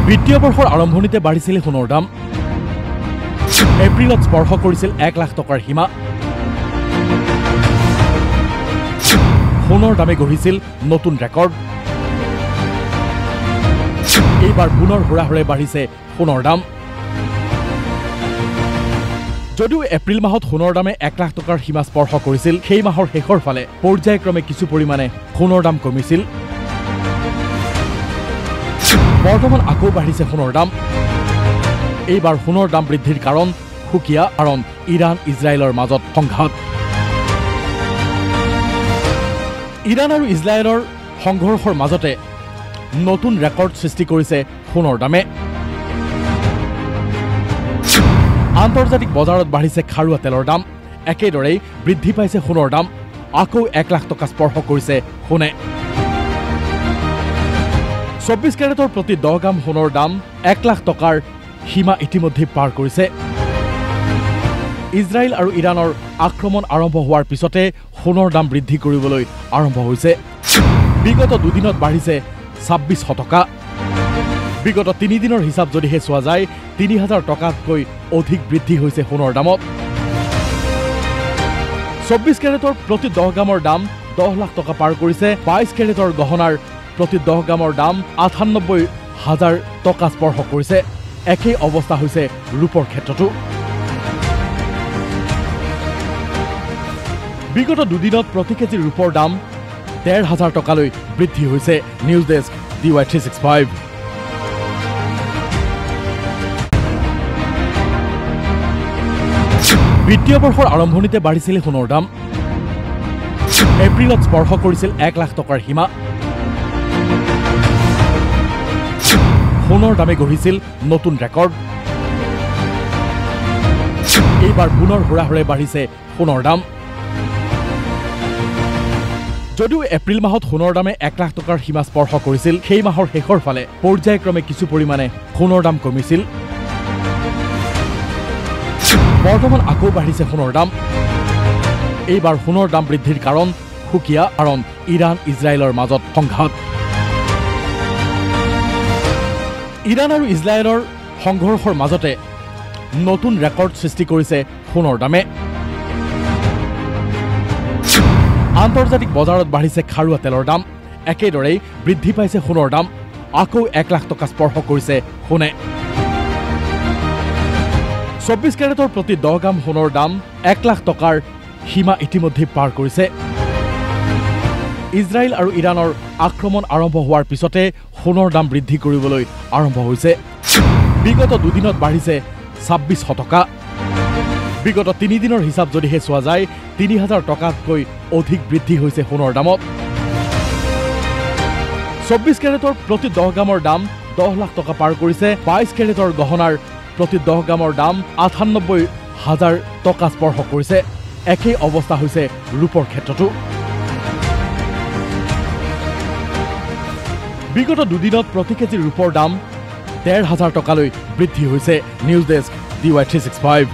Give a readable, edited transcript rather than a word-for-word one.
বিত্তীয় বৰ্ষৰ আৰম্ভণিতে বাঢ়িছিল সোণৰ দাম। এপ্ৰিলত স্পৰ্শ কৰিছিল 1 লাখ টকাৰ সীমা। সোণৰ দামে গঢ়িছিল নতুন ৰেকৰ্ড। এইবাৰ পুনৰ হুৰাহুৰে বাঢ়িছে সোণৰ দাম। যদিও এপ্ৰিল মাহত সোণৰ দামে 1 লাখ টকাৰ সীমা স্পৰ্শ কৰিছিল, সেই মাহৰ শেষৰ ফালে পৰ্যায়ক্ৰমে কিছু পৰিমাণে সোণৰ দাম কমিছিল। বৰ্তমান আকৌ বাঢ়িছে সোণৰ দাম। এইবাৰ সোণৰ দাম বৃদ্ধিৰ কাৰণ সুকীয়া, কাৰণ ইৰাণ ইজৰাইলৰ মাজত সংঘাত। ইৰাণ আৰু ইজৰাইলৰ সংঘৰ্ষৰ মাজতে নতুন ৰেকৰ্ড সৃষ্টি কৰিছে সোণৰ দামে। আন্তৰ্জাতিক বজাৰত বাঢ়িছে খাৰুৱা তেলৰ দাম। একেদৰেই বৃদ্ধি পাইছে সোণৰ দাম। আকৌ 1 লাখ টকা স্পৰ্শ কৰিছে সোণে। 24 কেৰেটৰ প্ৰতি 10 গ্ৰাম সোণৰ দাম 1 লাখ টকাৰ সীমা ইতিমধ্যে পাৰ কৰিছে। ইজৰাইল আৰু ইৰাণৰ আক্ৰমণ আৰম্ভ হোৱাৰ পিছতে সোণৰ দাম বৃদ্ধি কৰিবলৈ আৰম্ভ হৈছে। বিগত দুদিনত বাঢ়িছে 2600 টকা। বিগত 3 দিনৰ হিচাপ যদিহে চোৱা যায়, 3000 টকাতকৈ অধিক বৃদ্ধি হৈছে সোণৰ দামত। 24 কেৰেটৰ প্ৰতি 10 গ্ৰামৰ দাম 10 লাখ টকা পাৰ কৰিছে। 22 কেৰেটৰ গহনাৰ প্ৰতি 10 গ্ৰামৰ দাম 98,000 টকা স্পৰ্শ কৰিছে। একেই অৱস্থা হৈছে ৰূপৰ ক্ষেত্ৰতো। বিগত দুদিনত প্ৰতি কেজি ৰূপৰ দাম 1,500 টকালৈ বৃদ্ধি হৈছে। News desk DY365। বিত্তীয় বৰ্ষৰ আৰম্ভণিতে বাঢ়িছিল সোণৰ দাম। এপ্ৰিলত স্পৰ্শ কৰিছিল 1 লাখ টকাৰ সীমা। সোণৰ দামে গঢ়িছিল নতুন ৰেকৰ্ড। এইবাৰ পুনৰ হুৰাহুৰে বাঢ়িছে সোণৰ দাম। যদিও এপ্ৰিল মাহত সোণৰ দামে 1 লাখ টকাৰ সীমা স্পৰ্শ কৰিছিল, সেই মাহৰ শেষৰ ফালে পৰ্যায়ক্ৰমে কিছু পৰিমাণে সোণৰ দাম কমিছিল। বৰ্তমান আকৌ বাঢ়িছে সোণৰ দাম। এইবাৰ সোণৰ দাম বৃদ্ধিৰ কাৰণ সুকীয়া, কাৰণ ইৰাণ ইজৰাইলৰ মাজত সংঘাত। ইৰাণ আৰু ইজৰাইলৰ সংঘৰ্ষৰ মাজতে নতুন ৰেকৰ্ড সৃষ্টি কৰিছে সোণৰ দামে। আন্তৰ্জাতিক বজাৰত বাঢ়িছে খাৰুৱা তেলৰ দাম। একেদৰেই বৃদ্ধি পাইছে সোণৰ দাম। আকৌ 1 লাখ টকা স্পৰ্শ কৰিছে সোণে। 24 কেৰেটৰ প্ৰতি 10 গ্ৰাম সোণৰ দাম 1 লাখ টকাৰ সীমা ইতিমধ্যে পাৰ কৰিছে। ইজৰাইল আৰু ইৰাণৰ আক্ৰমণ আৰম্ভ হোৱাৰ পিছতে সোণৰ দাম বৃদ্ধি কৰিবলৈ আৰম্ভ হৈছে। বিগত দুদিনত বাঢ়িছে 2600 টকা। বিগত 3 দিনৰ হিচাপ যদিহে চোৱা যায়, 3000 টকাতকৈ অধিক বৃদ্ধি হৈছে সোণৰ দামত। 24 কেৰেটৰ প্ৰতি 10 গ্ৰামৰ দাম 10 লাখ টকা পাৰ কৰিছে। 22 কেৰেটৰ গহনাৰ প্ৰতি 10 গ্ৰামৰ দাম 98,000 টকা স্পৰ্শ কৰিছে। একেই অৱস্থা হৈছে ৰূপৰ ক্ষেত্ৰতো। বিগত দুদিনত প্ৰতি কেজি ৰূপৰ দাম 1,500 টকালৈ বৃদ্ধি হৈছে। News desk DY365।